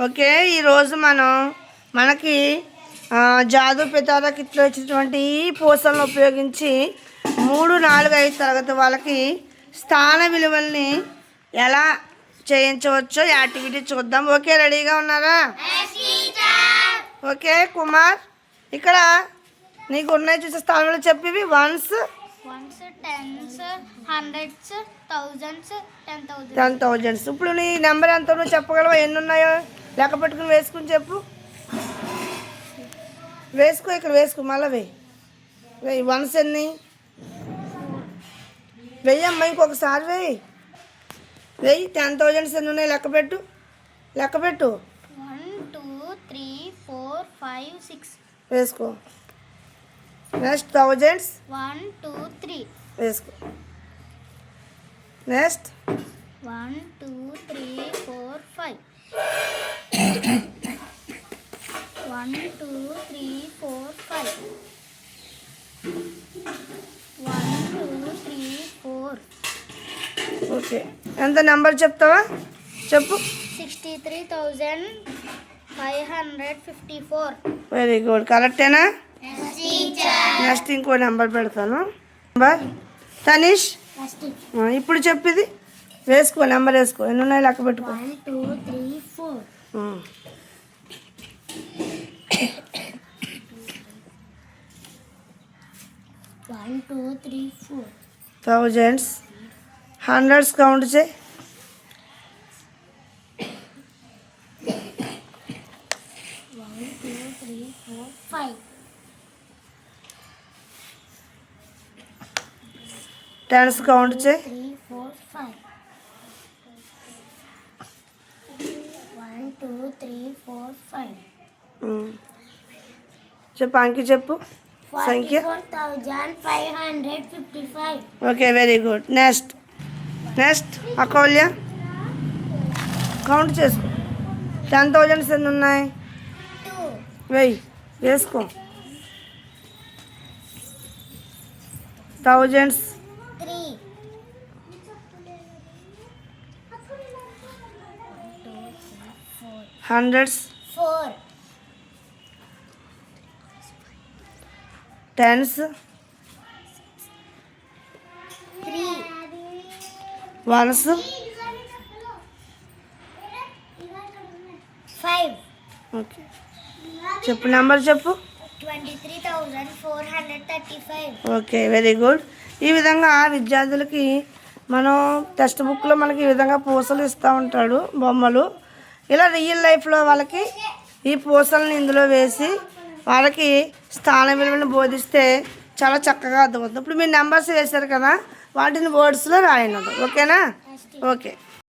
Okay, ఈరోజు మనకి జాదు పితారా కిట్లో ఇచ్చినటువంటి ఈ పూసలను ఉపయోగించి 3, 4, 5 తరగతి వాళ్ళకి స్థాన విలువల్ని ఎలా చేయించవచ్చో యాక్టివిటీ చూద్దాం. ఓకే, రెడీగా ఉన్నారా? ఓకే కుమార్, ఇక్కడ నీకు ఉన్నాయి చూసే స్థానంలో చెప్పివి. Ones, tens, hundreds, thousands, 10,000. ఇప్పుడు నీ నెంబర్ ఎంత నువ్వు చెప్పగలవా? ఎన్ని ఉన్నాయో లెక్క పెట్టుకుని వేసుకుని చెప్పు. వేసుకో, ఇక్కడ వేసుకో, మళ్ళీ వెయ్యి. వన్స్ ఎన్ని? వెయ్యమ్మా, ఇంకొకసారి వెయ్యి. 10,000 ఎన్ని ఉన్నాయి లెక్క పెట్టు. 1, 2, 3, 4, 5, 6 వేసుకో. నెక్స్ట్ థౌజండ్స్ 1, 2, 3 వేసుకో. నెక్స్ట్ 1, 2, 3, 4, 5 1, 2, 3, 4, 5 1, 2, 3, 4. ఓకే, ఎంత నెంబర్ చెప్తావా? చెప్పు. 63,554. వెరీ గుడ్, కరెక్టేనా? నెక్స్ట్ ఇంకో నెంబర్ పెడతాను. నెంబర్ తనీష్, ఇప్పుడు చెప్పిది వేసుకో. నెంబర్ వేసుకో, ఎన్ని ఉన్నాయి లెక్క పెట్టుకో. 1, 2, 3, 4 1, 2, 3, 4. థౌజండ్స్, హండ్రెడ్స్ కౌంట్ చేయి. 1, 2, 3, 4, 5 టెన్స్ కౌంట్ చేయి. 3, 4, 5 1, 2, 3, 4, 5 చెప్పు, అంకి చెప్పు సంఖ్య. 44,555. Okay, very good. నెక్స్ట్ అకౌల్య కౌంట్ చేసుకో. 10,000 ఎన్ని ఉన్నాయి? 2, వెయ్యి వేసుకో. Thousands 3 hundreds 4 tens 3 ones 5 okay, చెప్పు నెంబర్ చెప్పు. 23,435. Okay, very good. ఈ విధంగా విద్యార్థులకి మనం టెక్స్ట్ బుక్లో మనకి ఈ విధంగా పూసలు ఇస్తూ ఉంటాడు, బొమ్మలు. ఇలా రియల్ లైఫ్లో వాళ్ళకి ఈ పూసలను ఇందులో వేసి వాళ్ళకి స్థాన విలువలను బోధిస్తే చాలా చక్కగా అర్థమవుతుంది. ఇప్పుడు మీరు నెంబర్స్ వేశారు కదా, వాటిని వర్డ్స్లో రాయండి. ఓకేనా? ఓకే.